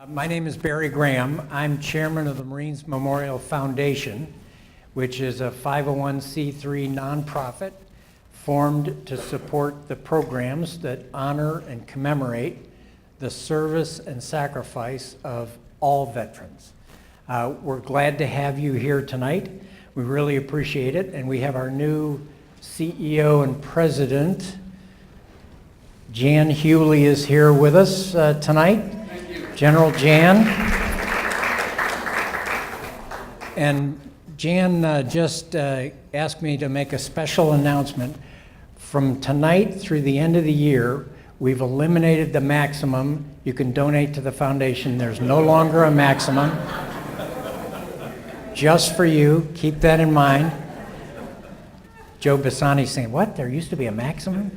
My name is Barry Graham. I'm chairman of the Marines Memorial Foundation, which is a 501c3 nonprofit formed to support the programs that honor and commemorate the service and sacrifice of all veterans. We're glad to have you here tonight. We really appreciate it, and we have our new CEO and president, Jan Hewley, is here with us tonight. General Jan. And Jan just asked me to make a special announcement. From tonight through the end of the year, we've eliminated the maximum you can donate to the foundation. There's no longer a maximum. Just for you, keep that in mind. Joe Bassani's saying, what, there used to be a maximum?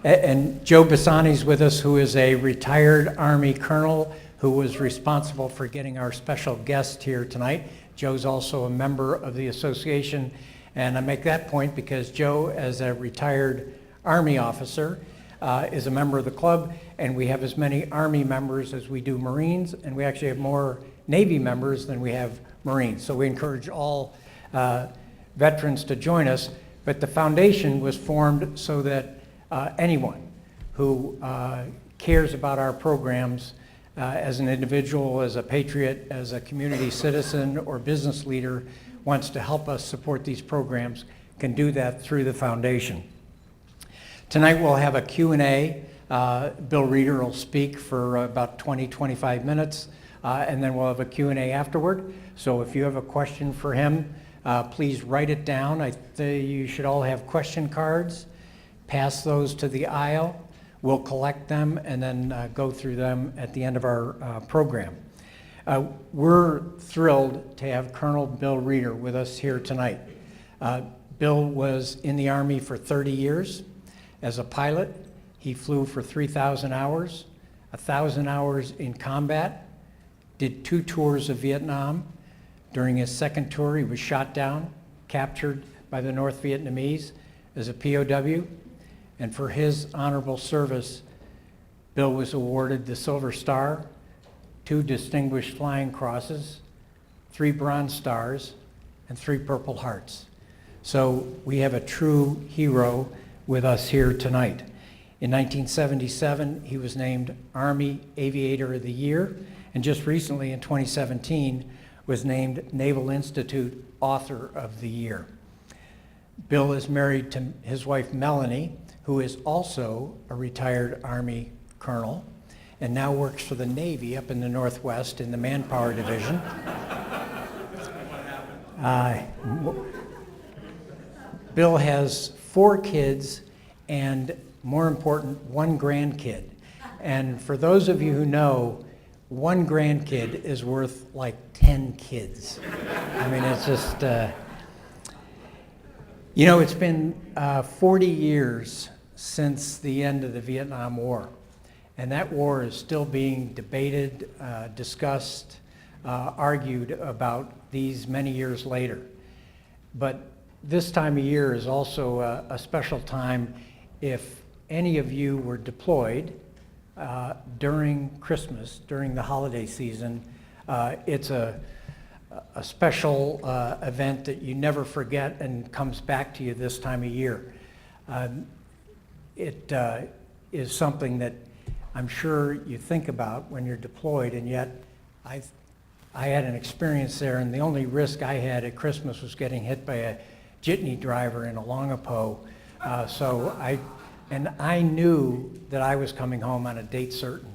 And Joe Bassani's with us, who is a retired Army colonel who was responsible for getting our special guest here tonight. Joe's also a member of the association, and I make that point because Joe, as a retired Army officer, is a member of the club, and we have as many Army members as we do Marines, and we actually have more Navy members than we have Marines. So we encourage all veterans to join us, but the foundation was formed so that anyone who cares about our programs as an individual, as a patriot, as a community citizen or business leader wants to help us support these programs can do that through the foundation. Tonight we'll have a Q&A. Bill Reeder will speak for about 20-25 minutes, and then we'll have a Q&A afterward. So if you have a question for him, please write it down. You should all have question cards. Pass those to the aisle. We'll collect them and then go through them at the end of our program. We're thrilled to have Colonel Bill Reeder with us here tonight. Bill was in the Army for 30 years. As a pilot, he flew for 3,000 hours, 1,000 hours in combat, did 2 tours of Vietnam. During his second tour, he was shot down, captured by the North Vietnamese as a POW. And for his honorable service, Bill was awarded the Silver Star, 2 Distinguished Flying Crosses, 3 Bronze Stars, and 3 Purple Hearts. So we have a true hero with us here tonight. In 1977, he was named Army Aviator of the Year, and just recently in 2017 was named Naval Institute Author of the Year. Bill is married to his wife Melanie, who is also a retired Army colonel and now works for the Navy up in the Northwest in the Manpower Division. Bill has 4 kids and, more important, 1 grandkid. And for those of you who know, 1 grandkid is worth like 10 kids. I mean, it's just, you know, it's been 40 years since the end of the Vietnam War. And that war is still being debated, discussed, argued about these many years later. But this time of year is also a special time. If any of you were deployed during Christmas, during the holiday season, it's a special event that you never forget and comes back to you this time of year. It is something that I'm sure you think about when you're deployed, and yet I had an experience there, and the only risk I had at Christmas was getting hit by a jitney driver in a Longapo. And I knew that I was coming home on a date certain.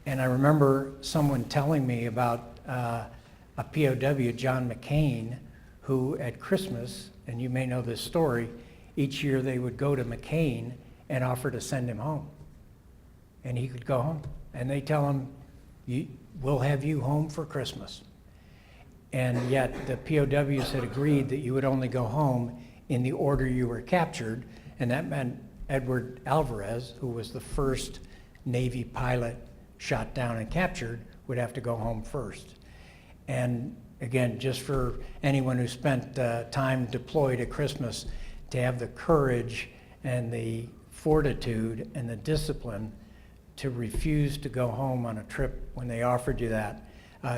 And I remember someone telling me about a POW, John McCain, who at Christmas, and you may know this story, each year they would go to McCain and offer to send him home. And he could go home. And they tell him, we'll have you home for Christmas. And yet the POWs had agreed that you would only go home in the order you were captured, and that meant Edward Alvarez, who was the first Navy pilot shot down and captured, would have to go home first. And again, just for anyone who spent time deployed at Christmas, to have the courage and the fortitude and the discipline to refuse to go home on a trip when they offered you that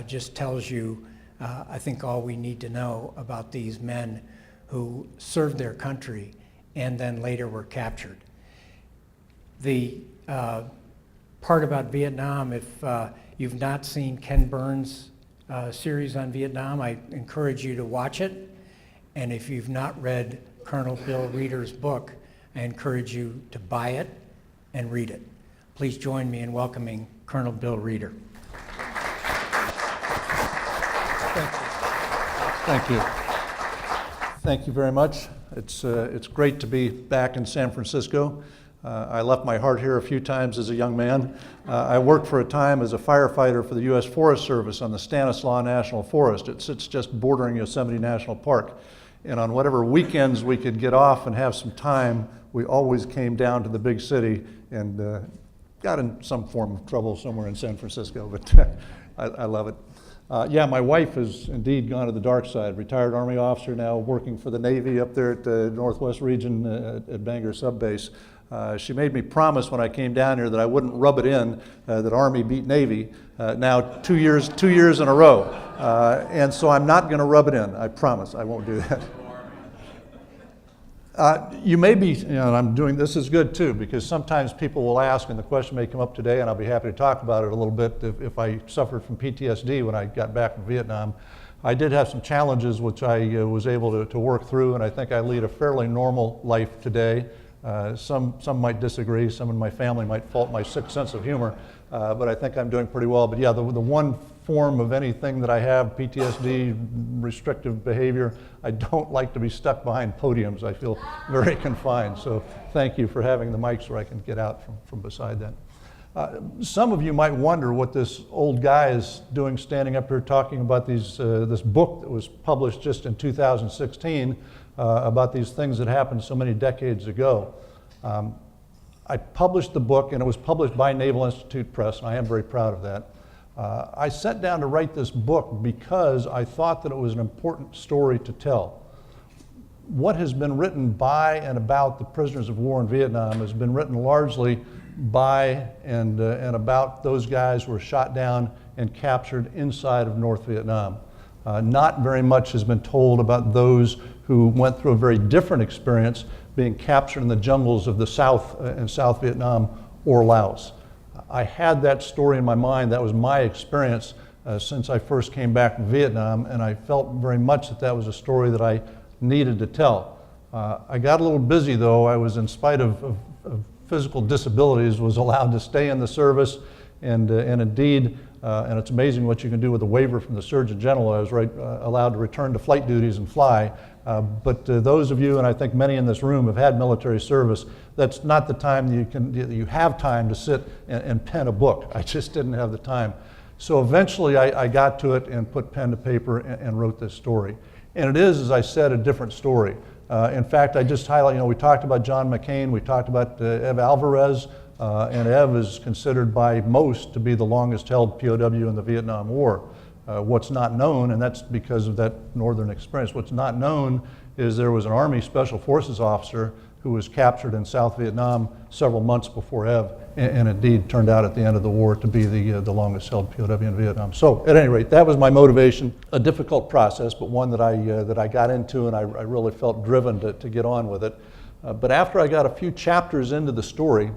just tells you, I think, all we need to know about these men who served their country and then later were captured. The part about Vietnam, if you've not seen Ken Burns' series on Vietnam, I encourage you to watch it. And if you've not read Colonel Bill Reeder's book, I encourage you to buy it and read it. Please join me in welcoming Colonel Bill Reeder. Thank you. Thank you very much. It's great to be back in San Francisco. I left my heart here a few times as a young man. I worked for a time as a firefighter for the U.S. Forest Service on the Stanislaus National Forest. It sits just bordering Yosemite National Park. And on whatever weekends we could get off and have some time, we always came down to the big city and got in some form of trouble somewhere in San Francisco, but I love it. Yeah, my wife has indeed gone to the dark side. Retired Army officer now working for the Navy up there at the Northwest Region at Bangor Sub Base. She made me promise when I came down here that I wouldn't rub it in that Army beat Navy now two years in a row. And so I'm not going to rub it in. I promise I won't do that. You may be, and I'm doing this is good too, because sometimes people will ask, and the question may come up today, and I'll be happy to talk about it a little bit, if I suffered from PTSD when I got back from Vietnam. I did have some challenges which I was able to work through, and I think I lead a fairly normal life today. Some might disagree, some in my family might fault my sick sense of humor, but I think I'm doing pretty well. But yeah, the one form of anything that I have, PTSD, restrictive behavior, I don't like to be stuck behind podiums. I feel very confined. So thank you for having the mics where I can get out from beside that. Some of you might wonder what this old guy is doing standing up here talking about this book that was published just in 2016 about these things that happened so many decades ago. I published the book, and it was published by Naval Institute Press, and I am very proud of that. I sat down to write this book because I thought that it was an important story to tell. What has been written by and about the prisoners of war in Vietnam has been written largely by and about those guys who were shot down and captured inside of North Vietnam. Not very much has been told about those who went through a very different experience, being captured in the jungles of the South in South Vietnam or Laos. I had that story in my mind. That was my experience since I first came back from Vietnam, and I felt very much that that was a story that I needed to tell. I got a little busy though. I was, in spite of physical disabilities, was allowed to stay in the service, and indeed, and it's amazing what you can do with a waiver from the Surgeon General. I was allowed to return to flight duties and fly. But those of you, and I think many in this room, have had military service. That's not the time you have time to sit and pen a book. I just didn't have the time. So eventually I got to it and put pen to paper and wrote this story. And it is, as I said, a different story. In fact, I just highlight, we talked about John McCain, we talked about Ev Alvarez, and Ev is considered by most to be the longest held POW in the Vietnam War. What's not known, and that's because of that northern experience, what's not known is there was an Army Special Forces officer who was captured in South Vietnam several months before Ev, and indeed turned out at the end of the war to be the longest held POW in Vietnam. So at any rate, that was my motivation. A difficult process, but one that I got into, and I really felt driven to get on with it. But after I got a few chapters into the story,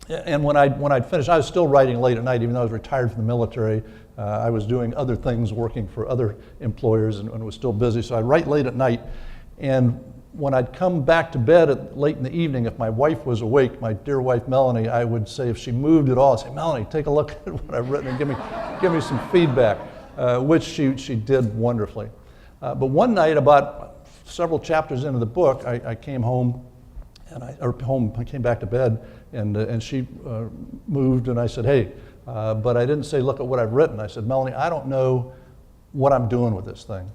and when I'd finished, I was still writing late at night, even though I was retired from the military. I was doing other things, working for other employers, and was still busy. So I'd write late at night, and when I'd come back to bed late in the evening, if my wife was awake, my dear wife Melanie, I would say, if she moved at all, I'd say, Melanie, take a look at what I've written and give me some feedback, which she did wonderfully. But one night, about several chapters into the book, I came home, I came back to bed, and she moved, and I said, hey, but I didn't say, look at what I've written. I said, Melanie, I don't know what I'm doing with this thing.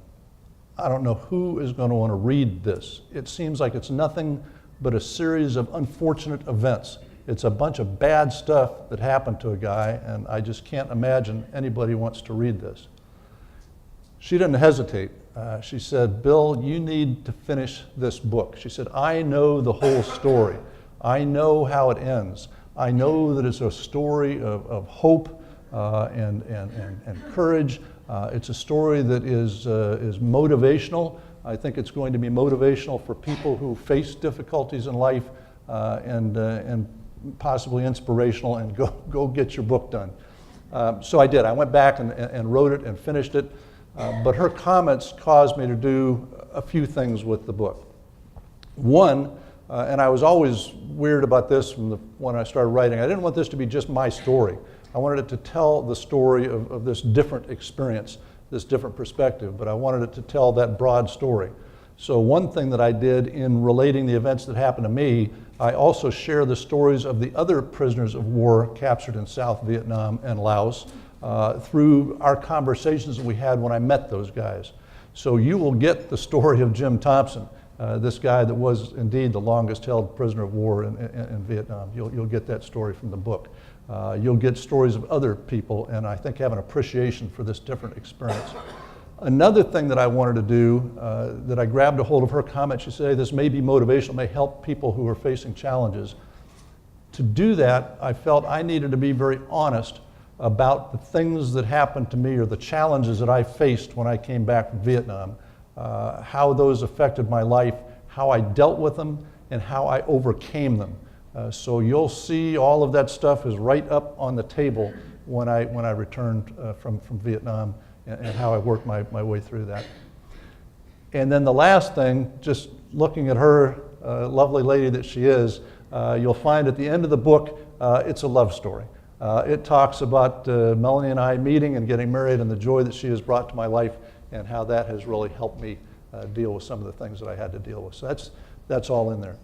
I don't know who is going to want to read this. It seems like it's nothing but a series of unfortunate events. It's a bunch of bad stuff that happened to a guy, and I just can't imagine anybody wants to read this. She didn't hesitate. She said, Bill, you need to finish this book. She said, I know the whole story. I know how it ends. I know that it's a story of hope and courage. It's a story that is motivational. I think it's going to be motivational for people who face difficulties in life and possibly inspirational, and go get your book done. So I did. I went back and wrote it and finished it. But her comments caused me to do a few things with the book. One, and I was always weird about this when I started writing, I didn't want this to be just my story. I wanted it to tell the story of this different experience, this different perspective, but I wanted it to tell that broad story. So one thing that I did in relating the events that happened to me, I also share the stories of the other prisoners of war captured in South Vietnam and Laos through our conversations that we had when I met those guys. So you will get the story of Jim Thompson, this guy that was indeed the longest held prisoner of war in Vietnam. You'll get that story from the book. You'll get stories of other people, and I think have an appreciation for this different experience. Another thing that I wanted to do, that I grabbed a hold of her comment, she said, this may be motivational, may help people who are facing challenges. To do that, I felt I needed to be very honest about the things that happened to me or the challenges that I faced when I came back from Vietnam, how those affected my life, how I dealt with them, and how I overcame them. So you'll see all of that stuff is right up on the table when I returned from Vietnam, and how I worked my way through that. And then the last thing, just looking at her, lovely lady that she is, you'll find at the end of the book, it's a love story. It talks about Melanie and I meeting and getting married and the joy that she has brought to my life, and how that has really helped me deal with some of the things that I had to deal with. So that's all in there.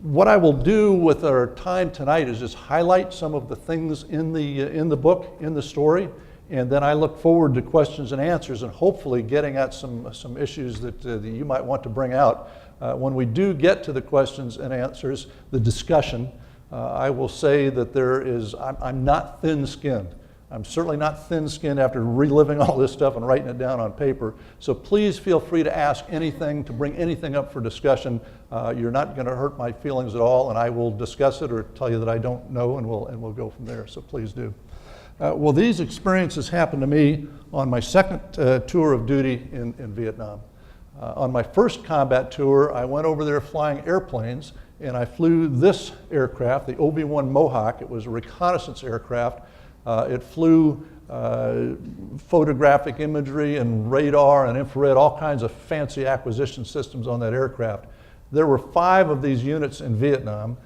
What I will do with our time tonight is just highlight some of the things in the book, in the story, and then I look forward to questions and answers, and hopefully getting at some issues that you might want to bring out. When we do get to the questions and answers, the discussion, I will say that I'm not thin-skinned. I'm certainly not thin-skinned after reliving all this stuff and writing it down on paper. So please feel free to ask anything, to bring anything up for discussion. You're not going to hurt my feelings at all, and I will discuss it or tell you that I don't know, and we'll go from there. So please do. Well, these experiences happened to me on my second tour of duty in Vietnam. On my first combat tour, I went over there flying airplanes, and I flew this aircraft, the OB-1 Mohawk. It was a reconnaissance aircraft. It flew photographic imagery and radar and infrared, all kinds of fancy acquisition systems on that aircraft. There were 5 of these units in Vietnam.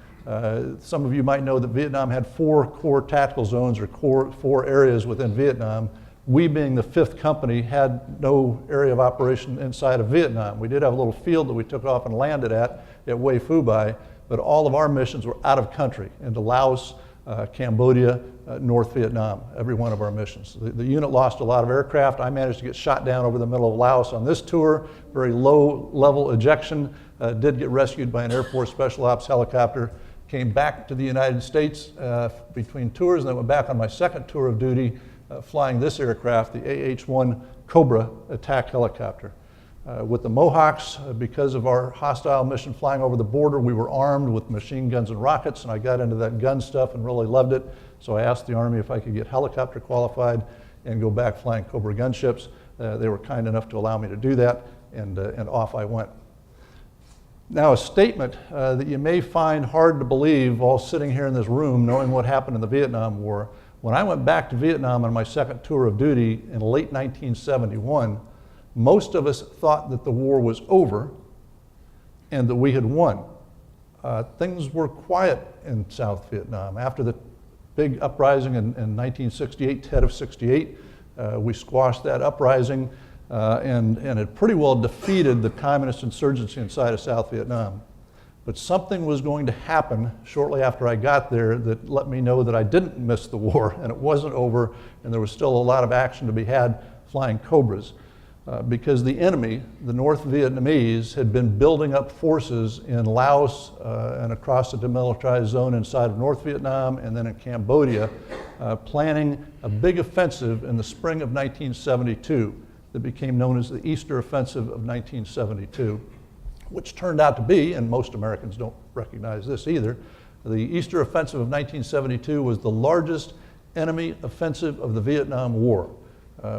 Some of you might know that Vietnam had 4 core tactical zones, or 4 areas within Vietnam. We, being the 5th company, had no area of operation inside of Vietnam. We did have a little field that we took off and landed at Hue Phu Bai, but all of our missions were out of country, into Laos, Cambodia, North Vietnam, every one of our missions. The unit lost a lot of aircraft. I managed to get shot down over the middle of Laos on this tour, very low level ejection, did get rescued by an Air Force Special Ops helicopter, came back to the United States between tours, and then went back on my second tour of duty flying this aircraft, the AH-1 Cobra attack helicopter. With the Mohawks, because of our hostile mission flying over the border, we were armed with machine guns and rockets, and I got into that gun stuff and really loved it. So I asked the Army if I could get helicopter qualified and go back flying Cobra gunships. They were kind enough to allow me to do that, and off I went. Now, a statement that you may find hard to believe while sitting here in this room knowing what happened in the Vietnam War. When I went back to Vietnam on my second tour of duty in late 1971, most of us thought that the war was over and that we had won. Things were quiet in South Vietnam. After the big uprising in 1968, Tet of 68, we squashed that uprising and it pretty well defeated the communist insurgency inside of South Vietnam. But something was going to happen shortly after I got there that let me know that I didn't miss the war, and it wasn't over, and there was still a lot of action to be had flying Cobras. Because the enemy, the North Vietnamese, had been building up forces in Laos and across the demilitarized zone inside of North Vietnam, and then in Cambodia, planning a big offensive in the spring of 1972 that became known as the Easter Offensive of 1972, which turned out to be, and most Americans don't recognize this either, The Easter Offensive of 1972 was the largest enemy offensive of the Vietnam War.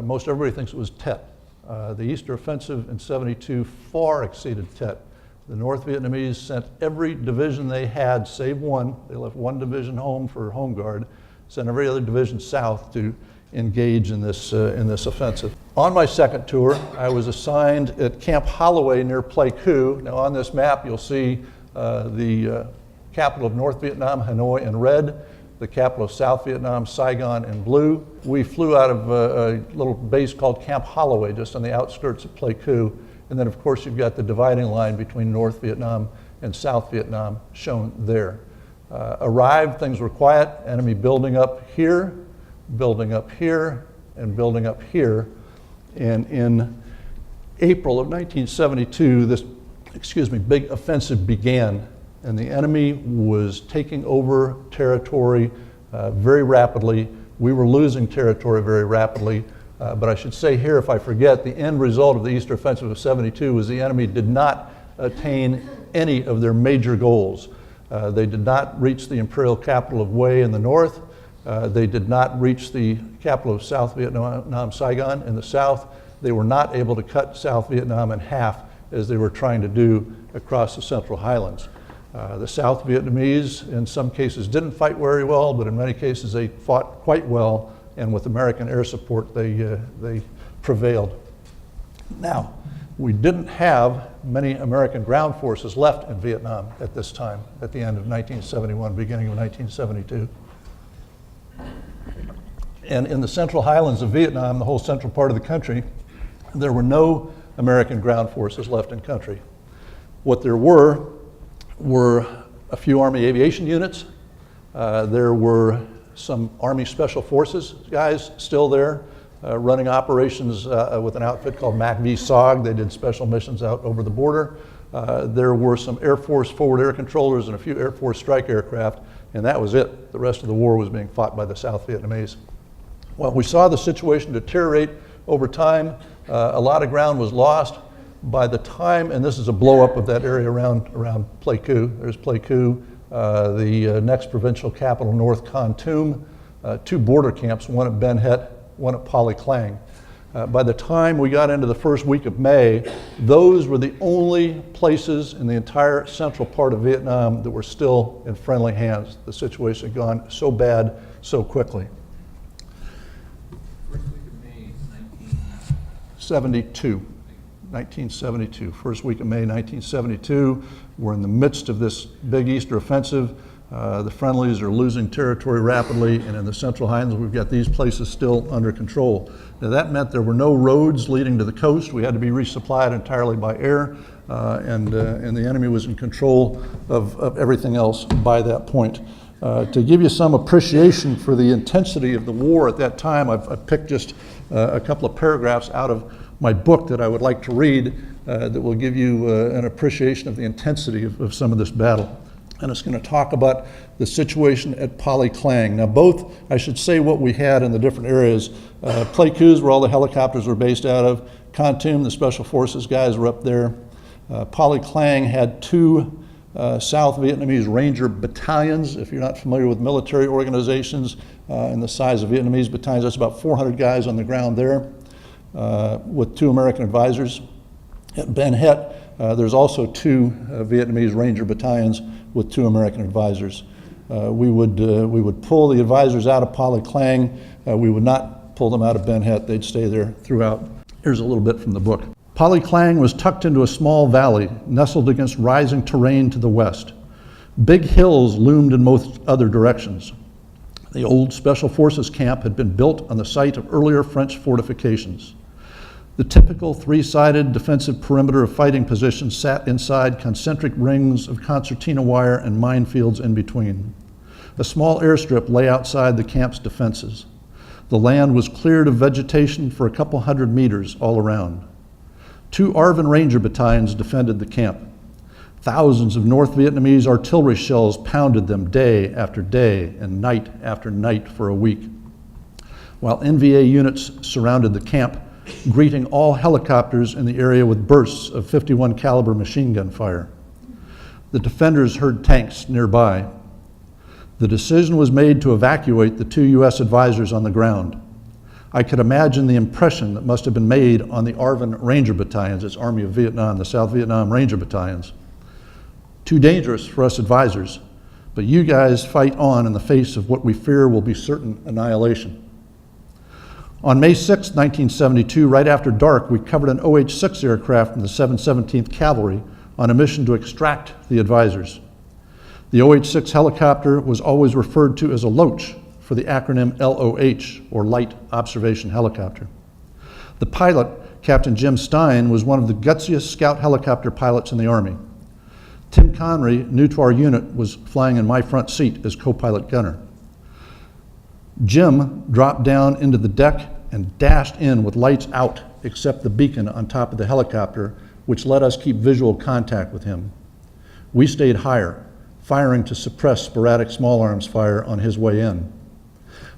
Most everybody thinks it was Tet. The Easter Offensive in 72 far exceeded Tet. The North Vietnamese sent every division they had, save one. They left one division home for home guard, sent every other division south to engage in this offensive. On my second tour, I was assigned at Camp Holloway near Pleiku. Now on this map, you'll see the capital of North Vietnam, Hanoi, in red, the capital of South Vietnam, Saigon, in blue. We flew out of a little base called Camp Holloway, just on the outskirts of Pleiku. And then, of course, you've got the dividing line between North Vietnam and South Vietnam shown there. Arrived, things were quiet, enemy building up here, building up here, and building up here. And in April of 1972, this, big offensive began. And the enemy was taking over territory very rapidly. We were losing territory very rapidly. But I should say here, if I forget, the end result of the Easter Offensive of 72 was the enemy did not attain any of their major goals. They did not reach the imperial capital of Hue in the north. They did not reach the capital of South Vietnam, Saigon, in the south. They were not able to cut South Vietnam in half as they were trying to do across the Central Highlands. The South Vietnamese, in some cases, didn't fight very well, but in many cases they fought quite well, and with American air support, they prevailed. Now, we didn't have many American ground forces left in Vietnam at this time, at the end of 1971, beginning of 1972. And in the Central Highlands of Vietnam, the whole central part of the country, there were no American ground forces left in country. What there were a few Army aviation units. There were some Army Special Forces guys still there running operations with an outfit called MACV-SOG. They did special missions out over the border. There were some Air Force forward air controllers and a few Air Force strike aircraft, and that was it. The rest of the war was being fought by the South Vietnamese. Well, we saw the situation deteriorate over time. A lot of ground was lost. By the time, and this is a blow up of that area around Pleiku. There's Pleiku, the next provincial capital, North Kon Tum, two border camps, one at Ben Het, one at Pali Klang. By the time we got into the first week of May, those were the only places in the entire central part of Vietnam that were still in friendly hands. The situation had gone so bad so quickly. First week of May, 1972, first week of May 1972. We're in the midst of this big Easter offensive. The friendlies are losing territory rapidly, and in the Central Highlands, we've got these places still under control. Now that meant there were no roads leading to the coast. We had to be resupplied entirely by air, and the enemy was in control of everything else by that point. To give you some appreciation for the intensity of the war at that time, I've picked just a couple of paragraphs out of my book that I would like to read that will give you an appreciation of the intensity of some of this battle. And it's going to talk about the situation at Pali Klang. Now both, I should say what we had in the different areas. Pleiku is where all the helicopters were based out of. Kon Tum, the Special Forces guys were up there. Pali Klang had two South Vietnamese Ranger battalions. If you're not familiar with military organizations and the size of Vietnamese battalions, that's about 400 guys on the ground there with two American advisors. At Ben Het, there's also two Vietnamese Ranger battalions with two American advisors. We would pull the advisors out of Pali Klang. We would not pull them out of Ben Het. They'd stay there throughout. Here's a little bit from the book. Pali Klang was tucked into a small valley, nestled against rising terrain to the west. Big hills loomed in most other directions. The old Special Forces camp had been built on the site of earlier French fortifications. The typical three-sided defensive perimeter of fighting positions sat inside concentric rings of concertina wire and minefields in between. A small airstrip lay outside the camp's defenses. The land was cleared of vegetation for a couple hundred meters all around. Two ARVN Ranger battalions defended the camp. Thousands of North Vietnamese artillery shells pounded them day after day and night after night for a week, while NVA units surrounded the camp, greeting all helicopters in the area with bursts of .51 caliber machine gun fire. The defenders heard tanks nearby. The decision was made to evacuate the 2 U.S. advisors on the ground. I could imagine the impression that must have been made on the ARVN Ranger Battalions, it's Army of Vietnam, the South Vietnam Ranger Battalions. Too dangerous for us advisors, but you guys fight on in the face of what we fear will be certain annihilation. On May 6, 1972, right after dark, we covered an OH-6 aircraft from the 717th Cavalry on a mission to extract the advisors. The OH-6 helicopter was always referred to as a Loach for the acronym LOH, or Light Observation Helicopter. The pilot, Captain Jim Stein, was one of the gutsiest scout helicopter pilots in the Army. Tim Conry, new to our unit, was flying in my front seat as co-pilot gunner. Jim dropped down into the deck and dashed in with lights out except the beacon on top of the helicopter, which let us keep visual contact with him. We stayed higher, firing to suppress sporadic small arms fire on his way in.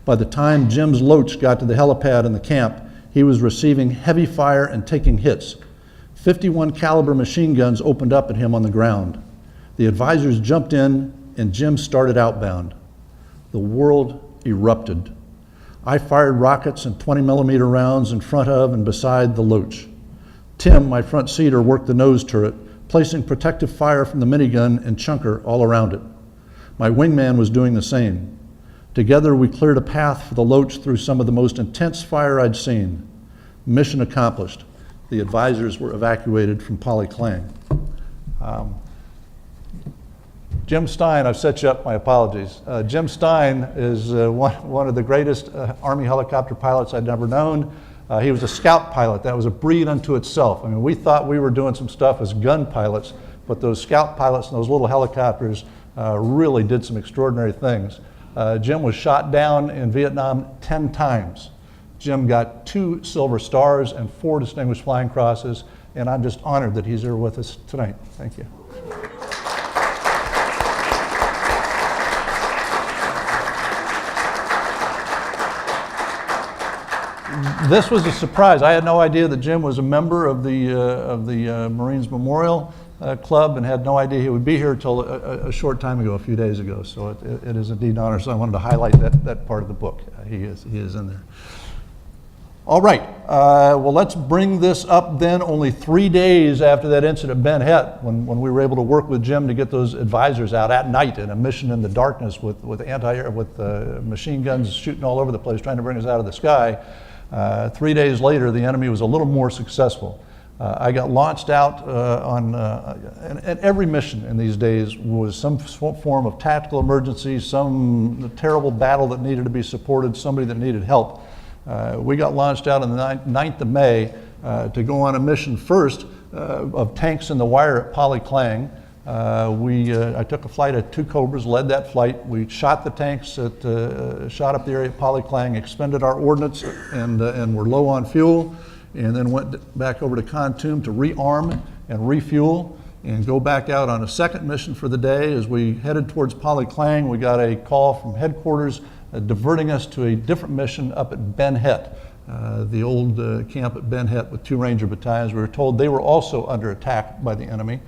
By the time Jim's Loach got to the helipad in the camp, he was receiving heavy fire and taking hits. 51 caliber machine guns opened up at him on the ground. The advisors jumped in and Jim started outbound. The world erupted. I fired rockets and 20 millimeter rounds in front of and beside the Loach. Tim, my front seater, worked the nose turret, placing protective fire from the minigun and chunker all around it. My wingman was doing the same. Together we cleared a path for the Loach through some of the most intense fire I'd seen. Mission accomplished. The advisors were evacuated from Polly Clang. Jim Stein, I've set you up, my apologies. Jim Stein is one of the greatest Army helicopter pilots I'd ever known. He was a scout pilot. That was a breed unto itself. I mean, we thought we were doing some stuff as gun pilots, but those scout pilots and those little helicopters really did some extraordinary things. Jim was shot down in Vietnam 10 times. Jim got 2 Silver Stars and 4 Distinguished Flying Crosses, and I'm just honored that he's here with us tonight. Thank you. This was a surprise. I had no idea that Jim was a member of the Marines Memorial Club, and had no idea he would be here until a short time ago, a few days ago. So it is indeed an honor. So I wanted to highlight that part of the book. He is in there. All right. Well, let's bring this up then. Only 3 days after that incident at Ben Het, when we were able to work with Jim to get those advisors out at night in a mission in the darkness with machine guns shooting all over the place, trying to bring us out of the sky. 3 days later, the enemy was a little more successful. I got launched out and every mission in these days was some form of tactical emergency, some terrible battle that needed to be supported, somebody that needed help. We got launched out on the 9th of May to go on a mission first of tanks in the wire at Polly Clang. I took a flight of 2 Cobras, led that flight. We shot the tanks, shot up the area at Polly Clang, expended our ordnance, and were low on fuel, and then went back over to Kontum to rearm and refuel and go back out on a second mission for the day. As we headed towards Polly Clang, we got a call from headquarters diverting us to a different mission up at Ben Het, the old camp at Ben Het with 2 Ranger battalions. We were told they were also under attack by the enemy.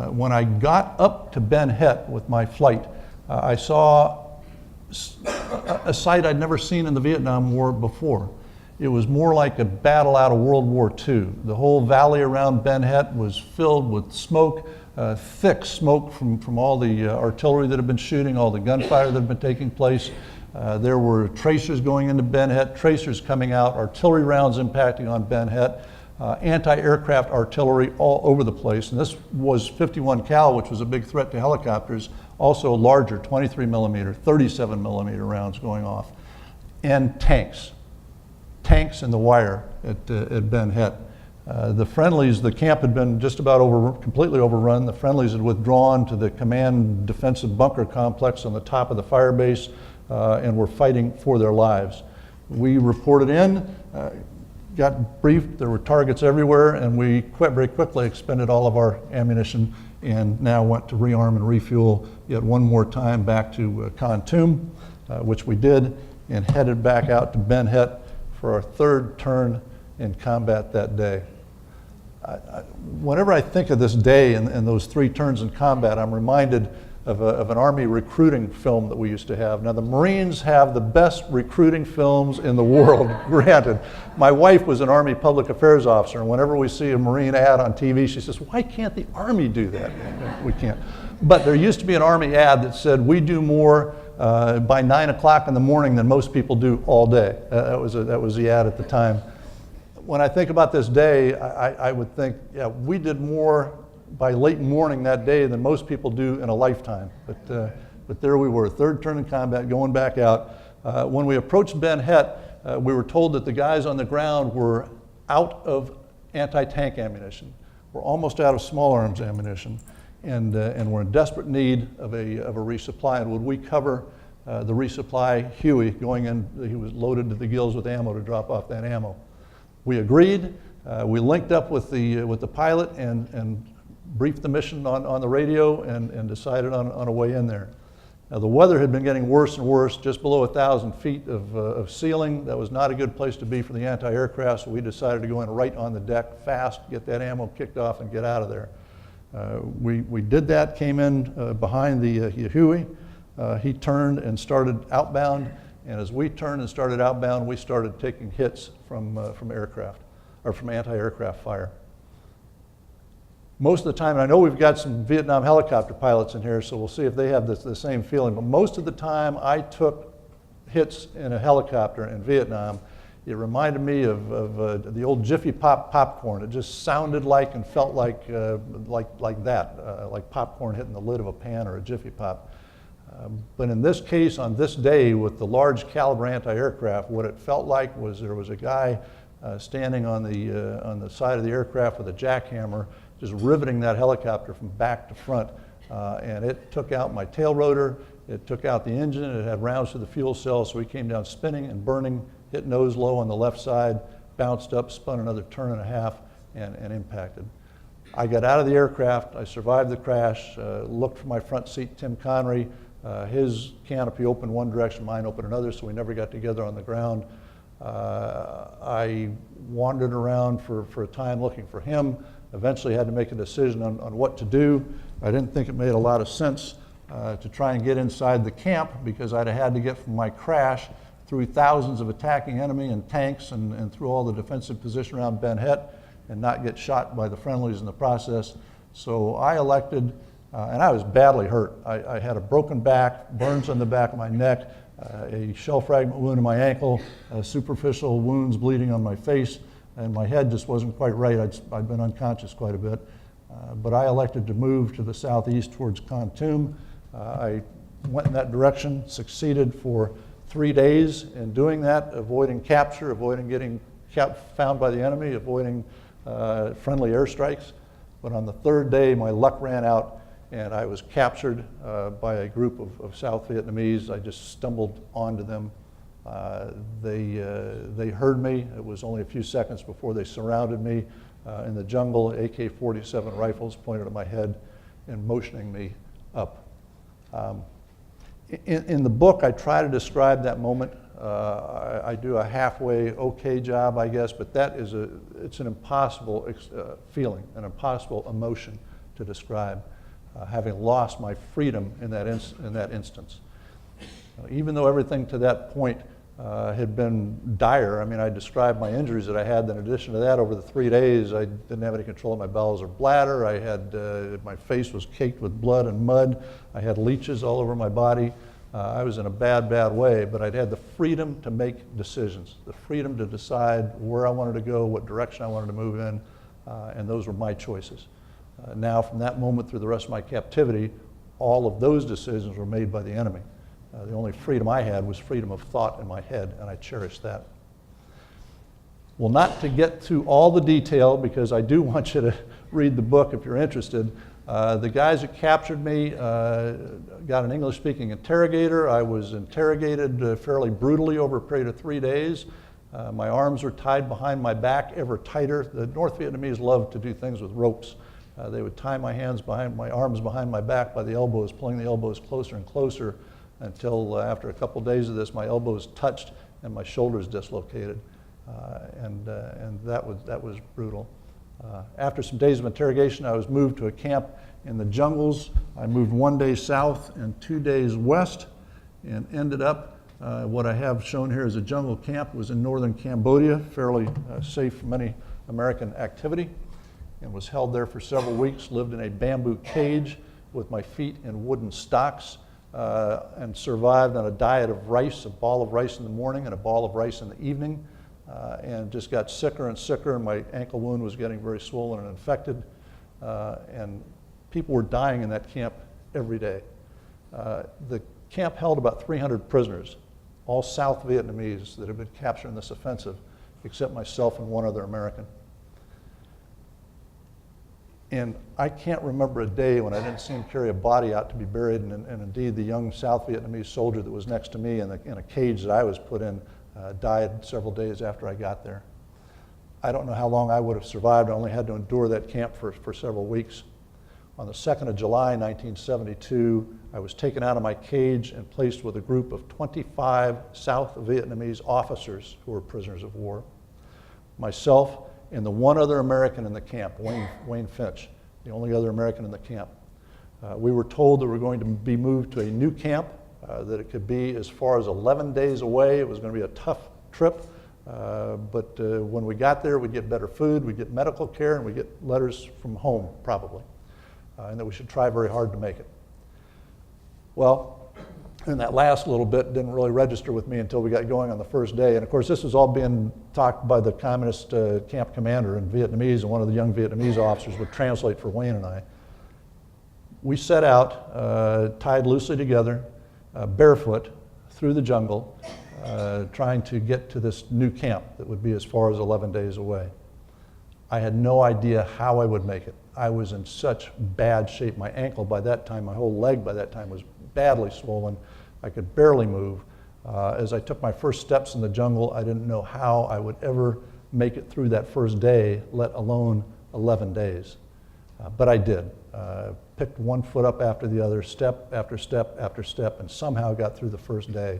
When I got up to Ben Het with my flight, I saw a sight I'd never seen in the Vietnam War before. It was more like a battle out of World War II. The whole valley around Ben Het was filled with smoke, thick smoke from all the artillery that had been shooting, all the gunfire that had been taking place. There were tracers going into Ben Het, tracers coming out, artillery rounds impacting on Ben Het. Anti-aircraft artillery all over the place. And this was 51 cal, which was a big threat to helicopters, also larger 23 millimeter, 37 millimeter rounds going off. And tanks in the wire at Ben Het. The friendlies, the camp had been just about completely overrun. The friendlies had withdrawn to the command defensive bunker complex on the top of the fire base and were fighting for their lives. We reported in, got briefed, there were targets everywhere, and we very quickly expended all of our ammunition and now went to rearm and refuel yet one more time back to Kontum, which we did, and headed back out to Ben Het for our 3rd turn in combat that day. Whenever I think of this day and those 3 turns in combat, I'm reminded of an Army recruiting film that we used to have. Now, the Marines have the best recruiting films in the world, granted. My wife was an Army public affairs officer, and whenever we see a Marine ad on TV, she says, why can't the Army do that? We can't. But there used to be an Army ad that said, we do more by 9 o'clock in the morning than most people do all day. That was the ad at the time. When I think about this day, I would think, yeah, we did more by late morning that day than most people do in a lifetime. But there we were, third turn in combat, going back out. When we approached Ben Het, we were told that the guys on the ground were out of anti-tank ammunition. We're almost out of small arms ammunition, and we're in desperate need of a resupply. And would we cover the resupply Huey going in? He was loaded to the gills with ammo to drop off that ammo. We agreed. We linked up with the pilot and briefed the mission on the radio and decided on a way in there. Now, the weather had been getting worse and worse, just below 1,000 feet of ceiling. That was not a good place to be for the anti-aircraft, so we decided to go in right on the deck fast, get that ammo kicked off, and get out of there. We did that, came in behind the Huey. He turned and started outbound, and as we turned and started outbound, we started taking hits from aircraft, or from anti-aircraft fire. Most of the time, and I know we've got some Vietnam helicopter pilots in here, so we'll see if they have the same feeling, but most of the time I took hits in a helicopter in Vietnam, it reminded me of the old Jiffy Pop popcorn. It just sounded like and felt like that, like popcorn hitting the lid of a pan or a Jiffy Pop. But in this case, on this day, with the large caliber anti-aircraft, what it felt like was there was a guy standing on the side of the aircraft with a jackhammer, just riveting that helicopter from back to front. And it took out my tail rotor, it took out the engine, it had rounds to the fuel cell, so we came down spinning and burning, hit nose low on the left side, bounced up, spun another turn and a half, and impacted. I got out of the aircraft, I survived the crash, looked for my front seat, Tim Connery. His canopy opened one direction, mine opened another, so we never got together on the ground. I wandered around for a time looking for him, eventually had to make a decision on what to do. I didn't think it made a lot of sense to try and get inside the camp because I'd have had to get from my crash through thousands of attacking enemy and tanks and through all the defensive position around Ben Het and not get shot by the friendlies in the process. So I elected, and I was badly hurt. I had a broken back, burns on the back of my neck, a shell fragment wound in my ankle, superficial wounds bleeding on my face, and my head just wasn't quite right. I'd been unconscious quite a bit. But I elected to move to the southeast towards Kontum. I went in that direction, succeeded for 3 days in doing that, avoiding capture, avoiding getting found by the enemy, avoiding friendly airstrikes. But on the third day, my luck ran out and I was captured by a group of South Vietnamese. I just stumbled onto them. They heard me. It was only a few seconds before they surrounded me in the jungle, AK-47 rifles pointed at my head and motioning me up. In the book, I try to describe that moment. I do a halfway okay job, I guess, but it's an impossible feeling, an impossible emotion to describe, having lost my freedom in that instance. Even though everything to that point had been dire, I mean, I described my injuries that I had. In addition to that, over the 3 days, I didn't have any control of my bowels or bladder. I had, my face was caked with blood and mud. I had leeches all over my body. I was in a bad, bad way, but I'd had the freedom to make decisions, the freedom to decide where I wanted to go, what direction I wanted to move in, and those were my choices. Now, from that moment through the rest of my captivity, all of those decisions were made by the enemy. The only freedom I had was freedom of thought in my head, and I cherished that. Well, not to get to all the detail, because I do want you to read the book if you're interested. The guys that captured me got an English-speaking interrogator. I was interrogated fairly brutally over a period of 3 days. My arms were tied behind my back ever tighter. The North Vietnamese loved to do things with ropes. They would tie my arms behind my back by the elbows, pulling the elbows closer and closer until after a couple days of this, my elbows touched and my shoulders dislocated. And that was brutal. After some days of interrogation, I was moved to a camp in the jungles. I moved 1 day south and 2 days west and ended up, what I have shown here as a jungle camp. It was in northern Cambodia, fairly safe from any American activity, and was held there for several weeks, lived in a bamboo cage with my feet in wooden stocks, and survived on a diet of rice, a ball of rice in the morning and a ball of rice in the evening, and just got sicker and sicker, and my ankle wound was getting very swollen and infected, and people were dying in that camp every day. The camp held about 300 prisoners, all South Vietnamese that had been captured in this offensive, except myself and one other American. And I can't remember a day when I didn't see him carry a body out to be buried, and indeed the young South Vietnamese soldier that was next to me in a cage that I was put in died several days after I got there. I don't know how long I would have survived. I only had to endure that camp for several weeks. On the 2nd of July, 1972, I was taken out of my cage and placed with a group of 25 South Vietnamese officers who were prisoners of war. Myself and the one other American in the camp, Wayne Finch, the only other American in the camp. We were told that we were going to be moved to a new camp, that it could be as far as 11 days away. It was going to be a tough trip, but when we got there, we'd get better food, we'd get medical care, and we'd get letters from home, probably, and that we should try very hard to make it. Well, and that last little bit didn't really register with me until we got going on the first day. And of course, this was all being talked by the communist camp commander in Vietnamese, and one of the young Vietnamese officers would translate for Wayne and I. We set out, tied loosely together, barefoot, through the jungle, trying to get to this new camp that would be as far as 11 days away. I had no idea how I would make it. I was in such bad shape. My ankle by that time, my whole leg by that time was badly swollen. I could barely move. As I took my first steps in the jungle, I didn't know how I would ever make it through that first day, let alone 11 days. But I did. Picked one foot up after the other, step after step after step, and somehow got through the first day.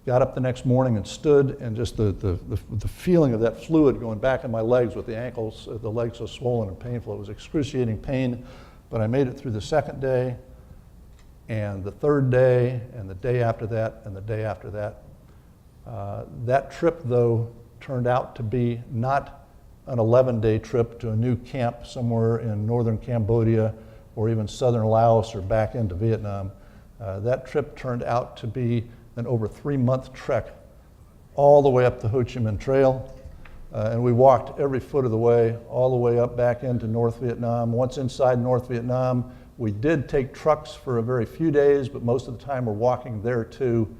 Got up the next morning and stood, and just the feeling of that fluid going back in my legs with the ankles, the legs so swollen and painful. It was excruciating pain, but I made it through the second day, and the third day, and the day after that, and the day after that. That trip, though, turned out to be not an 11-day trip to a new camp somewhere in northern Cambodia or even southern Laos or back into Vietnam. That trip turned out to be an over 3-month trek all the way up the Ho Chi Minh Trail. And we walked every foot of the way, all the way up back into North Vietnam. Once inside North Vietnam, we did take trucks for a very few days, but most of the time we're walking there too.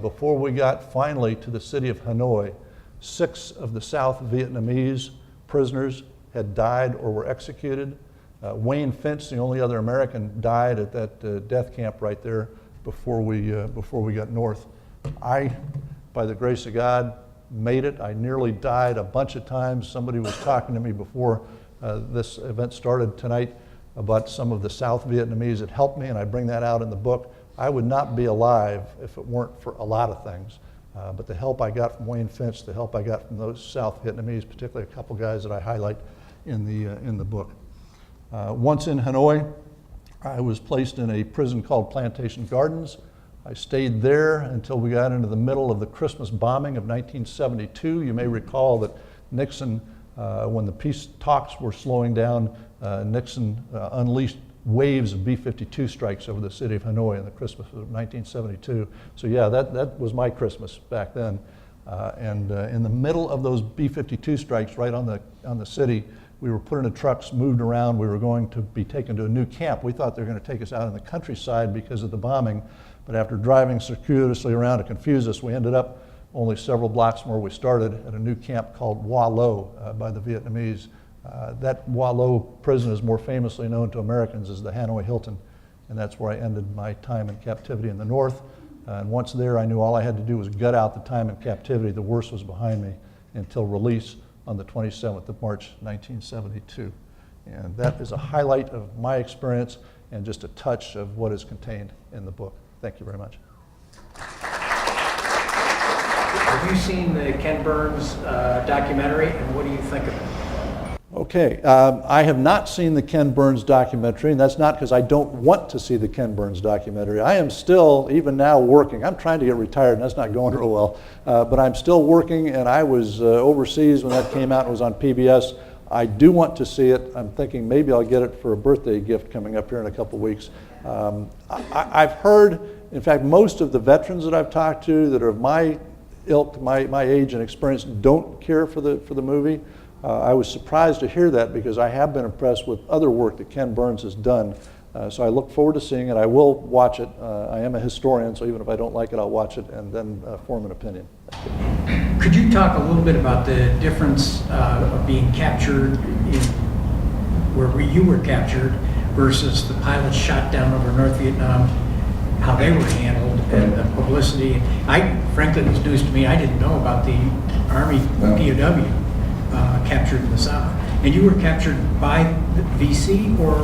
Before we got finally to the city of Hanoi, 6 of the South Vietnamese prisoners had died or were executed. Wayne Finch, the only other American, died at that death camp right there before we got north. I, by the grace of God, made it. I nearly died a bunch of times. Somebody was talking to me before this event started tonight about some of the South Vietnamese that helped me, and I bring that out in the book. I would not be alive if it weren't for a lot of things. But the help I got from Wayne Finch, the help I got from those South Vietnamese, particularly a couple guys that I highlight in the book. Once in Hanoi, I was placed in a prison called Plantation Gardens. I stayed there until we got into the middle of the Christmas bombing of 1972. You may recall that Nixon, when the peace talks were slowing down, Nixon unleashed waves of B-52 strikes over the city of Hanoi in the Christmas of 1972. So yeah, that was my Christmas back then. And in the middle of those B-52 strikes right on the city, we were put into trucks, moved around. We were going to be taken to a new camp. We thought they were going to take us out in the countryside because of the bombing, but after driving circuitously around to confuse us, we ended up only several blocks from where we started at a new camp called Hoa Lo by the Vietnamese. That Hoa Lo prison is more famously known to Americans as the Hanoi Hilton, and that's where I ended my time in captivity in the north. And once there, I knew all I had to do was gut out the time in captivity. The worst was behind me until release on the 27th of March, 1972. And that is a highlight of my experience and just a touch of what is contained in the book. Thank you very much. Have you seen the Ken Burns documentary, and what do you think of it? Okay, I have not seen the Ken Burns documentary, and that's not because I don't want to see the Ken Burns documentary. I am still, even now, working. I'm trying to get retired, and that's not going real well, but I'm still working, and I was overseas when that came out and was on PBS. I do want to see it. I'm thinking maybe I'll get it for a birthday gift coming up here in a couple weeks. I've heard, in fact, most of the veterans that I've talked to that are of my ilk, my age and experience, don't care for the movie. I was surprised to hear that because I have been impressed with other work that Ken Burns has done. So I look forward to seeing it. I will watch it. I am a historian, so even if I don't like it, I'll watch it and then form an opinion. Could you talk a little bit about the difference of being captured in where you were captured versus the pilots shot down over North Vietnam, how they were handled and the publicity? Frankly, it was news to me. I didn't know about the Army POW captured in the South. And you were captured by the VC or?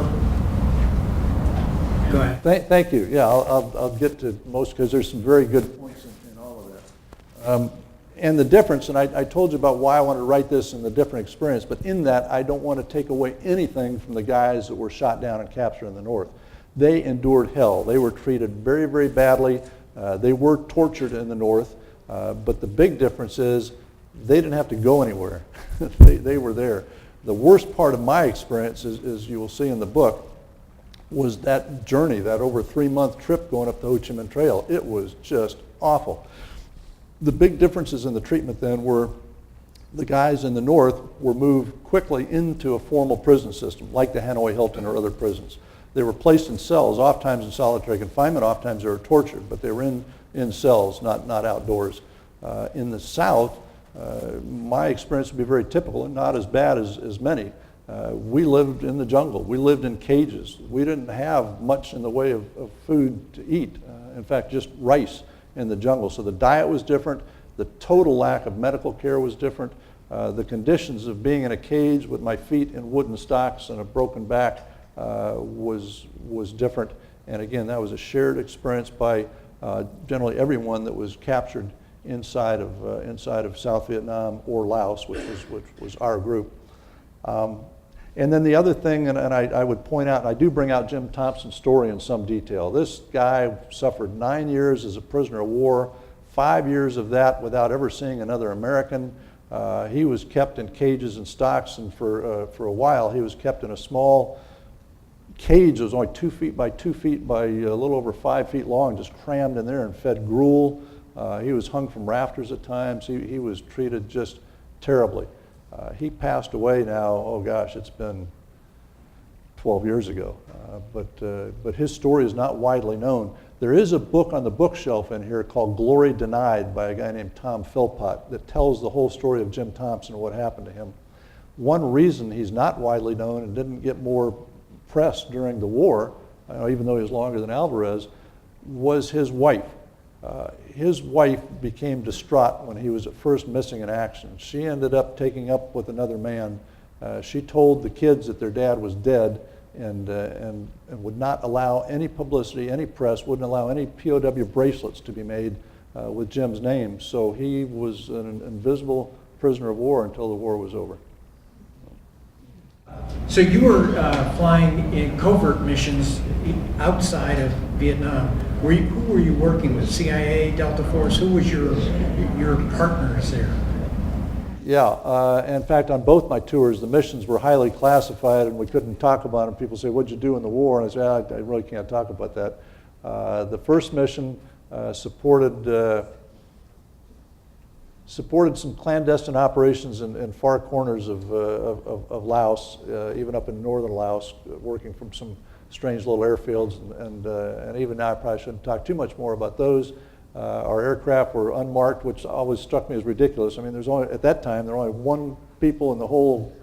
Go ahead. Thank you. Yeah, I'll get to most because there's some very good points in all of that. And the difference, and I told you about why I wanted to write this and the different experience, but in that I don't want to take away anything from the guys that were shot down and captured in the North. They endured hell. They were treated very, very badly. They were tortured in the North, but the big difference is they didn't have to go anywhere. They were there. The worst part of my experience, as you will see in the book, was that journey, that over 3-month trip going up the Ho Chi Minh Trail. It was just awful. The big differences in the treatment then were the guys in the North were moved quickly into a formal prison system, like the Hanoi Hilton or other prisons. They were placed in cells, oftentimes in solitary confinement, oftentimes they were tortured, but they were in cells, not outdoors. In the South, my experience would be very typical and not as bad as many. We lived in the jungle. We lived in cages. We didn't have much in the way of food to eat. In fact, just rice in the jungle. So the diet was different. The total lack of medical care was different. The conditions of being in a cage with my feet in wooden stocks and a broken back was different. And again, that was a shared experience by generally everyone that was captured inside of South Vietnam or Laos, which was our group. And then the other thing, and I would point out, and I do bring out Jim Thompson's story in some detail. This guy suffered 9 years as a prisoner of war, 5 years of that without ever seeing another American. He was kept in cages and stocks, and for a while he was kept in a small cage that was only 2 feet by 2 feet by a little over 5 feet long, just crammed in there and fed gruel. He was hung from rafters at times. He was treated just terribly. He passed away now, oh gosh, it's been 12 years ago. But his story is not widely known. There is a book on the bookshelf in here called Glory Denied by a guy named Tom Philpott that tells the whole story of Jim Thompson and what happened to him. One reason he's not widely known and didn't get more press during the war, even though he was longer than Alvarez, was his wife. His wife became distraught when he was at first missing in action. She ended up taking up with another man. She told the kids that their dad was dead and would not allow any publicity, any press, wouldn't allow any POW bracelets to be made with Jim's name. So he was an invisible prisoner of war until the war was over. So you were flying in covert missions outside of Vietnam. Who were you working with? CIA, Delta Force? Who was your partners there? Yeah, in fact, on both my tours, the missions were highly classified and we couldn't talk about them. People say, what'd you do in the war? And I say, I really can't talk about that. The first mission supported some clandestine operations in far corners of Laos, even up in northern Laos, working from some strange little airfields, and even now I probably shouldn't talk too much more about those. Our aircraft were unmarked, which always struck me as ridiculous. I mean, at that time, there were only one people in the whole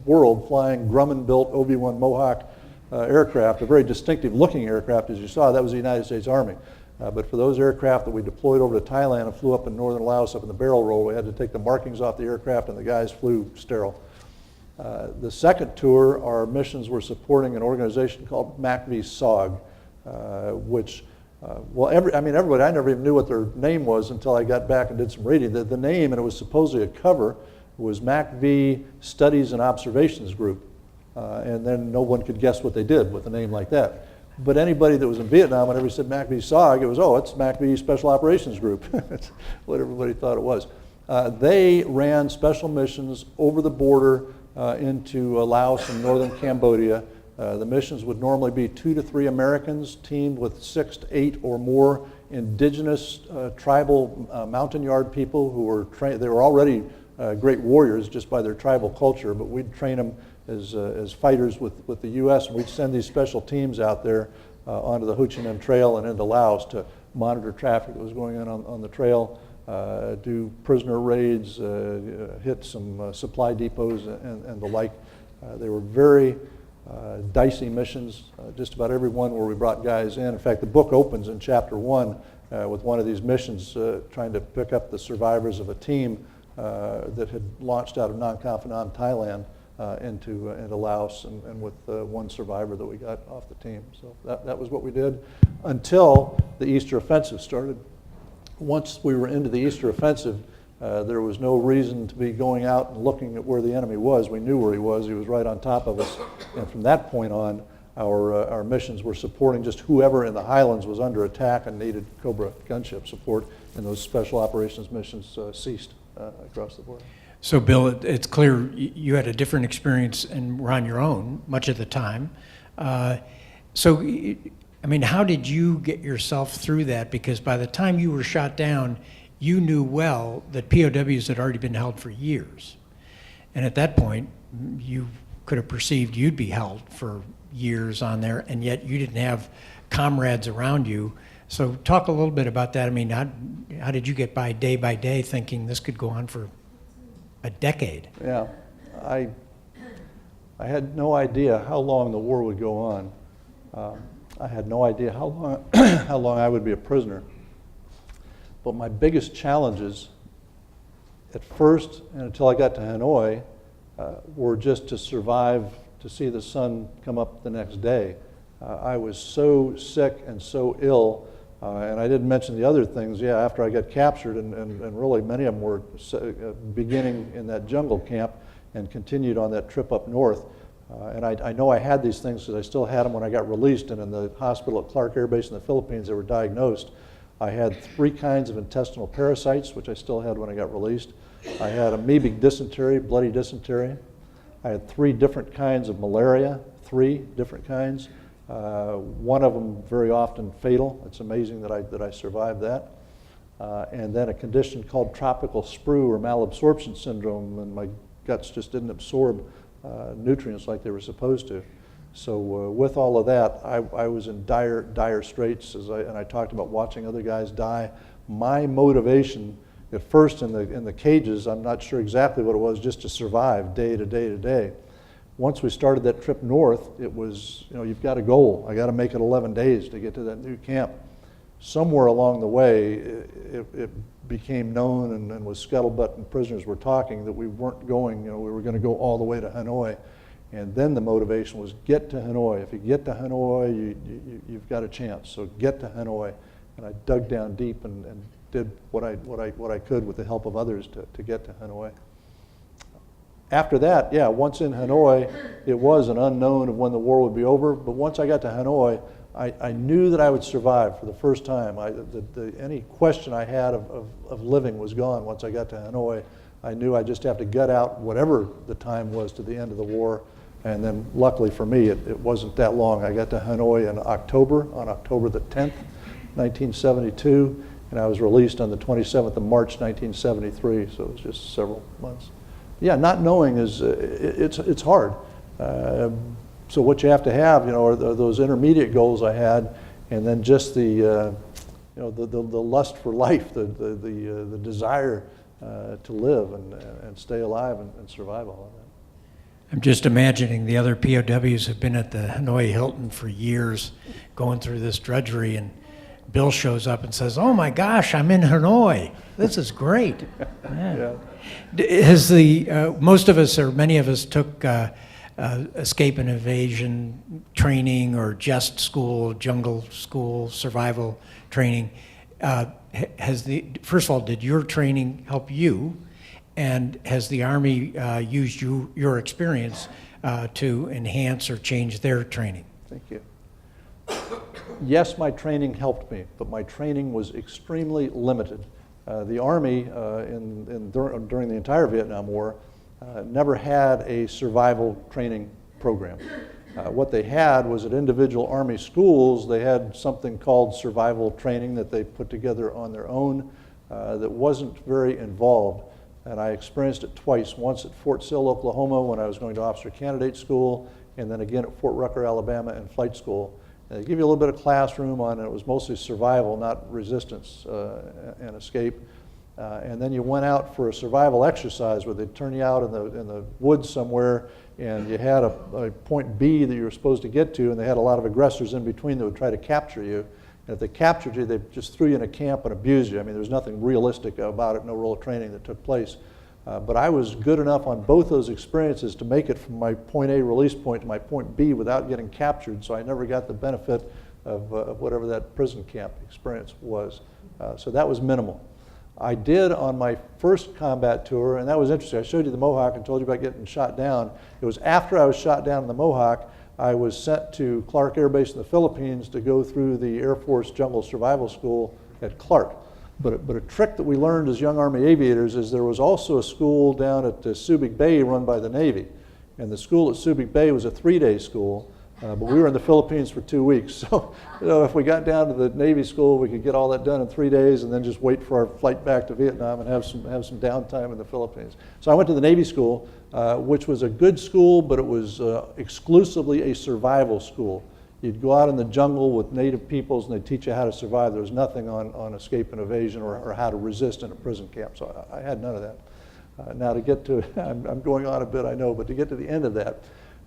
world flying Grumman-built OB-1 Mohawk aircraft, a very distinctive looking aircraft, as you saw. That was the United States Army. But for those aircraft that we deployed over to Thailand and flew up in northern Laos, up in the barrel roll, we had to take the markings off the aircraft and the guys flew sterile. The second tour, our missions were supporting an organization called MACV-SOG, which, everybody, I never even knew what their name was until I got back and did some reading. The name, and it was supposedly a cover, was MACV Studies and Observations Group. And then no one could guess what they did with a name like that. But anybody that was in Vietnam, whenever you said MACV SOG, it was, oh, it's MACV Special Operations Group. That's what everybody thought it was. They ran special missions over the border into Laos and northern Cambodia. The missions would normally be 2 to 3 Americans teamed with 6 to 8 or more indigenous tribal mountain yard people who were trained. They were already great warriors just by their tribal culture, but we'd train them as fighters with the U.S. and we'd send these special teams out there onto the Ho Chi Minh Trail and into Laos to monitor traffic that was going on the trail, do prisoner raids, hit some supply depots and the like. They were very dicey missions, just about every one where we brought guys in. In fact, the book opens in chapter 1 with one of these missions trying to pick up the survivors of a team that had launched out of Nong Kham Phanom, Thailand, into Laos, and with one survivor that we got off the team. So that was what we did until the Easter Offensive started. Once we were into the Easter Offensive, there was no reason to be going out and looking at where the enemy was. We knew where he was. He was right on top of us. And from that point on, our missions were supporting just whoever in the Highlands was under attack and needed Cobra gunship support, and those special operations missions ceased across the border. So, Bill, it's clear you had a different experience and were on your own much of the time. So, I mean, how did you get yourself through that? Because by the time you were shot down, you knew well that POWs had already been held for years. And at that point, you could have perceived you'd be held for years on there, and yet you didn't have comrades around you. So talk a little bit about that. I mean, how did you get by day thinking this could go on for a decade? Yeah, I had no idea how long the war would go on. I had no idea how long, how long I would be a prisoner. But my biggest challenges at first and until I got to Hanoi were just to survive, to see the sun come up the next day. I was so sick and so ill, and I didn't mention the other things. Yeah, after I got captured, and really many of them were beginning in that jungle camp and continued on that trip up north. And I know I had these things because I still had them when I got released, and in the hospital at Clark Air Base in the Philippines, they were diagnosed. I had 3 kinds of intestinal parasites, which I still had when I got released. I had amoebic dysentery, bloody dysentery. I had 3 different kinds of malaria, 3 different kinds. One of them very often fatal. It's amazing that I survived that. And then a condition called tropical sprue or malabsorption syndrome, and my guts just didn't absorb nutrients like they were supposed to. So with all of that, I was in dire straits, and I talked about watching other guys die. My motivation, at first in the cages, I'm not sure exactly what it was, just to survive day to day to day. Once we started that trip north, it was, you've got a goal. I got to make it 11 days to get to that new camp. Somewhere along the way, it became known and was scuttlebutt, and prisoners were talking that we weren't going, we were going to go all the way to Hanoi. And then the motivation was get to Hanoi. If you get to Hanoi, you've got a chance. So get to Hanoi. And I dug down deep and did what I could with the help of others to get to Hanoi. After that, yeah, once in Hanoi, it was an unknown of when the war would be over. But once I got to Hanoi, I knew that I would survive for the first time. Any question I had of living was gone once I got to Hanoi. I knew I'd just have to gut out whatever the time was to the end of the war. And then luckily for me, it wasn't that long. I got to Hanoi in October, on October the 10th, 1972, and I was released on the 27th of March, 1973, so it was just several months. Yeah, not knowing is, it's hard. So what you have to have, are those intermediate goals I had, and then just the lust for life, the desire to live and stay alive and survive all of that. I'm just imagining the other POWs have been at the Hanoi Hilton for years going through this drudgery, and Bill shows up and says, "Oh my gosh, I'm in Hanoi. This is great." Yeah. Has most of us, or many of us, took escape and evasion training or just school, jungle school, survival training. First of all, did your training help you? And has the Army used your experience to enhance or change their training? Thank you. Yes, my training helped me, but my training was extremely limited. The Army during the entire Vietnam War never had a survival training program. What they had was at individual Army schools, they had something called survival training that they put together on their own that wasn't very involved. And I experienced it twice, once at Fort Sill, Oklahoma when I was going to officer candidate school, and then again at Fort Rucker, Alabama in flight school. And they give you a little bit of classroom on it. It was mostly survival, not resistance and escape. And then you went out for a survival exercise where they'd turn you out in the woods somewhere, and you had a point B that you were supposed to get to, and they had a lot of aggressors in between that would try to capture you. And if they captured you, they just threw you in a camp and abused you. I mean, there was nothing realistic about it, no real training that took place. But I was good enough on both those experiences to make it from my point A release point to my point B without getting captured, so I never got the benefit of whatever that prison camp experience was. So that was minimal. I did on my first combat tour, and that was interesting. I showed you the Mohawk and told you about getting shot down. It was after I was shot down in the Mohawk, I was sent to Clark Air Base in the Philippines to go through the Air Force Jungle Survival School at Clark. But a trick that we learned as young Army aviators is there was also a school down at Subic Bay run by the Navy. And the school at Subic Bay was a 3-day school. But we were in the Philippines for 2 weeks. So if we got down to the Navy school, we could get all that done in 3 days and then just wait for our flight back to Vietnam and have some downtime in the Philippines. So I went to the Navy school, which was a good school, but it was exclusively a survival school. You'd go out in the jungle with native peoples and they'd teach you how to survive. There was nothing on escape and evasion or how to resist in a prison camp. So I had none of that. Now to get to, I'm going on a bit, I know, but to get to the end of that,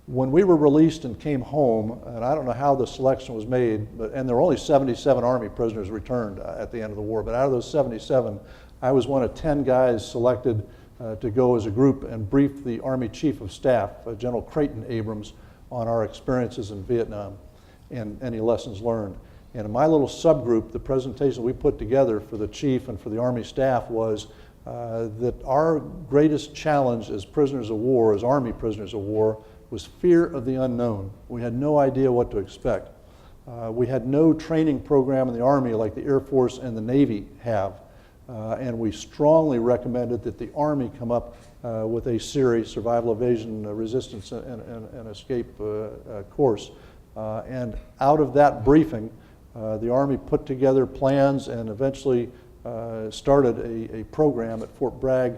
when we were released and came home, and I don't know how the selection was made, and there were only 77 Army prisoners returned at the end of the war, but out of those 77, I was one of 10 guys selected to go as a group and brief the Army Chief of Staff, General Creighton Abrams, on our experiences in Vietnam and any lessons learned. And in my little subgroup, the presentation we put together for the Chief and for the Army staff was that our greatest challenge as prisoners of war, as Army prisoners of war, was fear of the unknown. We had no idea what to expect. We had no training program in the Army like the Air Force and the Navy have. And we strongly recommended that the Army come up with a SERI, Survival, Evasion, Resistance, and Escape course. And out of that briefing, the Army put together plans and eventually started a program at Fort Bragg,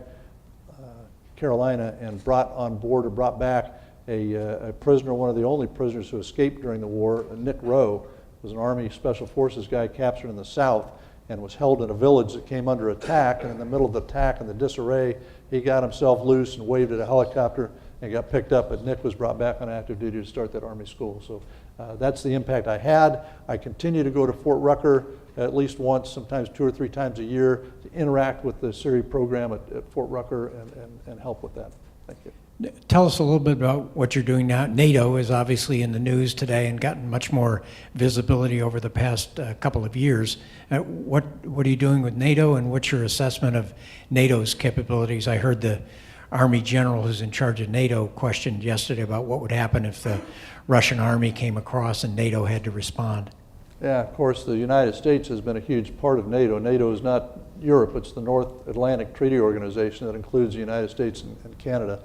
Carolina, and brought on board or brought back a prisoner, one of the only prisoners who escaped during the war. Nick Rowe was an Army Special Forces guy captured in the South and was held in a village that came under attack, and in the middle of the attack and the disarray, he got himself loose and waved at a helicopter and got picked up, but Nick was brought back on active duty to start that Army school. So that's the impact I had. I continue to go to Fort Rucker at least once, sometimes 2 or 3 times a year to interact with the SERI program at Fort Rucker and help with that. Thank you. Tell us a little bit about what you're doing now. NATO is obviously in the news today and gotten much more visibility over the past couple of years. What are you doing with NATO, and what's your assessment of NATO's capabilities? I heard the Army general who's in charge of NATO questioned yesterday about what would happen if the Russian army came across and NATO had to respond. Yeah, of course, the United States has been a huge part of NATO. NATO is not Europe, it's the North Atlantic Treaty Organization that includes the United States and Canada.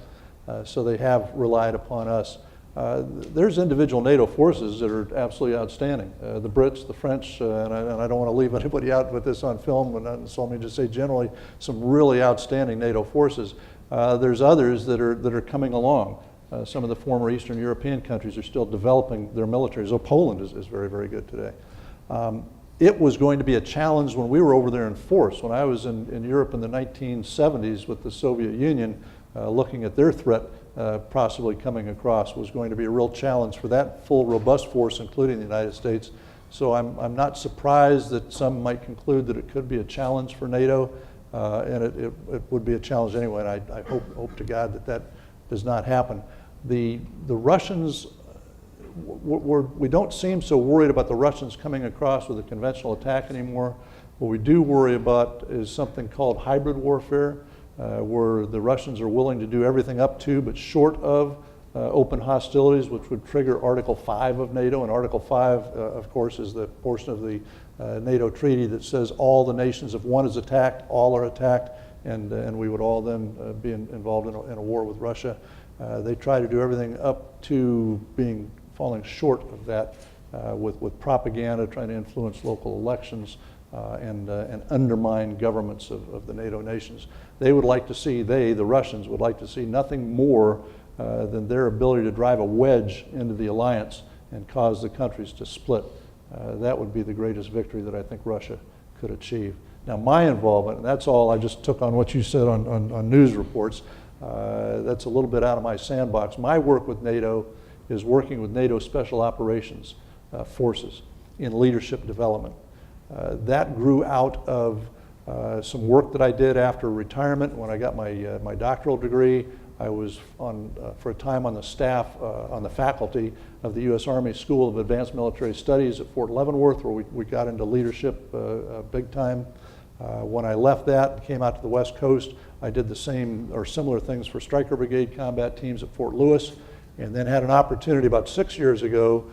So they have relied upon us. There's individual NATO forces that are absolutely outstanding. The Brits, the French, and I don't want to leave anybody out with this on film, so let me just say generally some really outstanding NATO forces. There's others that are coming along. Some of the former Eastern European countries are still developing their militaries. Oh, Poland is very, very good today. It was going to be a challenge when we were over there in force. When I was in Europe in the 1970s with the Soviet Union, looking at their threat possibly coming across was going to be a real challenge for that full, robust force, including the United States. So I'm not surprised that some might conclude that it could be a challenge for NATO, and it would be a challenge anyway, and I hope to God that does not happen. The Russians, we don't seem so worried about the Russians coming across with a conventional attack anymore. What we do worry about is something called hybrid warfare. where the Russians are willing to do everything up to, but short of, open hostilities, which would trigger Article 5 of NATO. And Article 5, of course, is the portion of the NATO treaty that says all the nations, if one is attacked, all are attacked, and we would all then be involved in a war with Russia. They try to do everything up to falling short of that with propaganda, trying to influence local elections and undermine governments of the NATO nations. They would like to see, the Russians, would like to see nothing more than their ability to drive a wedge into the alliance and cause the countries to split. That would be the greatest victory that I think Russia could achieve. Now, my involvement, and that's all I just took on what you said on news reports, that's a little bit out of my sandbox. My work with NATO is working with NATO Special Operations forces in leadership development. That grew out of some work that I did after retirement. When I got my doctoral degree, I was for a time on the staff, on the faculty of the U.S. Army School of Advanced Military Studies at Fort Leavenworth, where we got into leadership big time. When I left that and came out to the West Coast, I did the same or similar things for Stryker Brigade combat teams at Fort Lewis, and then had an opportunity about 6 years ago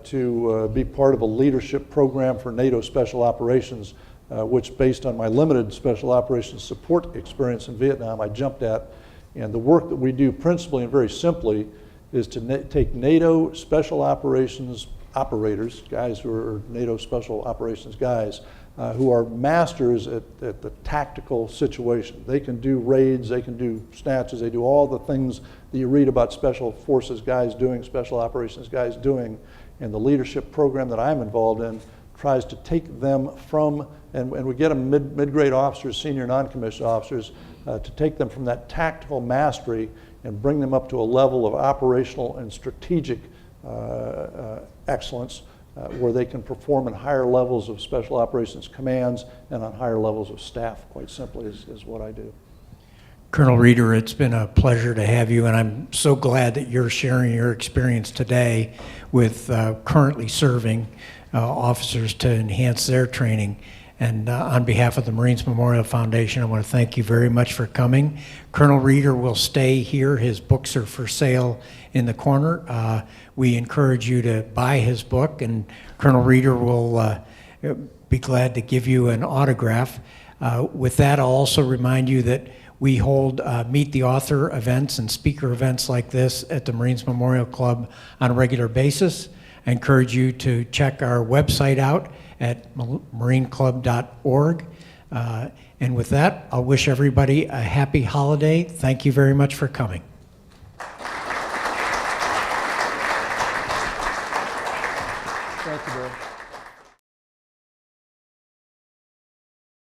to be part of a leadership program for NATO Special Operations, which, based on my limited Special Operations support experience in Vietnam, I jumped at. And the work that we do principally and very simply is to take NATO Special Operations operators, guys who are NATO Special Operations guys, who are masters at the tactical situation. They can do raids, they can do snatches, they do all the things that you read about Special Forces guys doing, Special Operations guys doing. And the leadership program that I'm involved in tries to take them from, and we get them mid-grade officers, senior non-commissioned officers, to take them from that tactical mastery and bring them up to a level of operational and strategic excellence where they can perform in higher levels of special operations commands and on higher levels of staff, quite simply, is what I do. Colonel Reeder, it's been a pleasure to have you, and I'm so glad that you're sharing your experience today with currently serving officers to enhance their training. And on behalf of the Marines Memorial Foundation, I want to thank you very much for coming. Colonel Reeder will stay here. His books are for sale in the corner. We encourage you to buy his book, and Colonel Reeder will be glad to give you an autograph. With that, I'll also remind you that we hold Meet the Author events and speaker events like this at the Marines Memorial Club on a regular basis. I encourage you to check our website out at marineclub.org. And with that, I'll wish everybody a happy holiday. Thank you very much for coming.